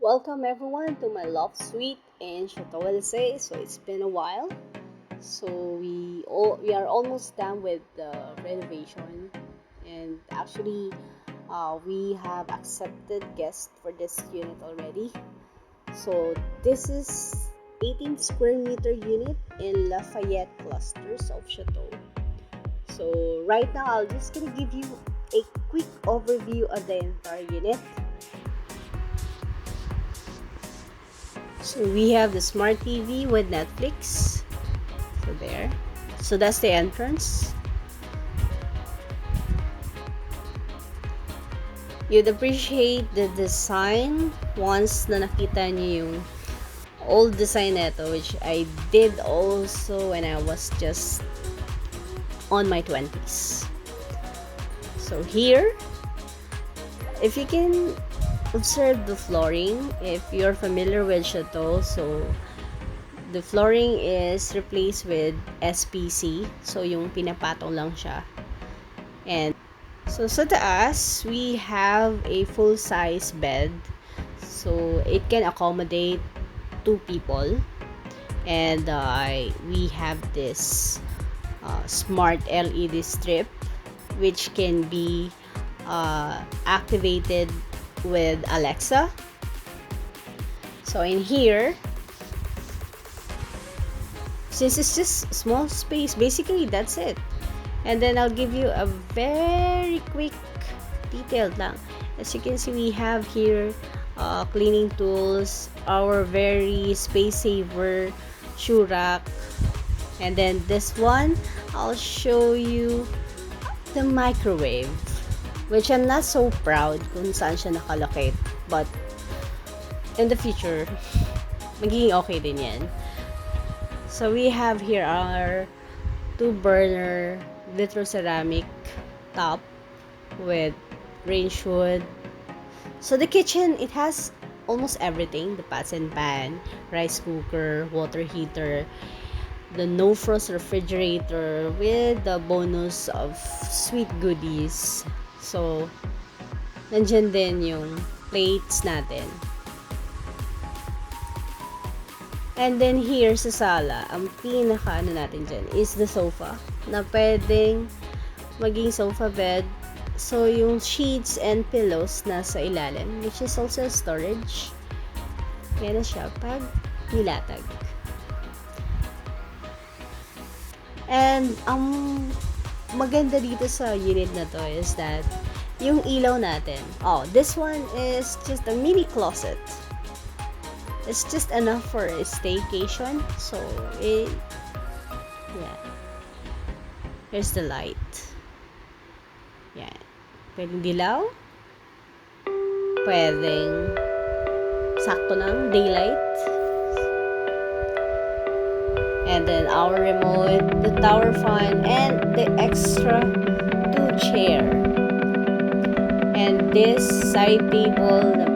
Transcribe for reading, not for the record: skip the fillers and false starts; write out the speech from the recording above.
Welcome everyone to my Loft suite in Chateau Elysee. So it's been a while. So we are almost done with the renovation, and actually we have accepted guests for this unit already. So this is 18 square meter unit in Lafayette clusters of Chateau. So right now I'll just gonna give you a quick overview of the entire unit. So we have the smart TV with Netflix. So there. So that's the entrance. You'd appreciate the design once na nakita niyo yung old design neto, which I did also when I was just on my 20s. So here, if you can observe the flooring, if you're familiar with Chateau, so the flooring is replaced with SPC, so yung pinapatong lang siya. And so sa taas, we have a full-size bed, so it can accommodate 2 people. And we have this smart LED strip which can be activated with Alexa. So in here, since it's just small space, basically that's it. And then I'll give you a very quick detailed lang. As you can see, we have here cleaning tools, our very space saver shoe rack, and then this one I'll show you the microwave, which I'm not so proud kung saan siya nakalocate, but in the future magiging okay din yan. So we have here our 2 burner VitroCeramic top with range hood. So the kitchen, it has almost everything: the pots and pan, rice cooker, water heater, the no frost refrigerator with the bonus of sweet goodies. So nandyan din yung plates natin. And then here sa sala, ang pinaka natin dyan is the sofa na pwedeng maging sofa bed. So yung sheets and pillows nasa ilalim, which is also storage. Yan na siya pag nilatag. And maganda dito sa unit na to is that yung ilaw natin, this one is just a mini closet. It's just enough for a staycation. So here's the light. Yan. Pwedeng dilaw, pwedeng sakto ng daylight. And then our remote, the tower fan, and the extra 2 chair. And this side table, the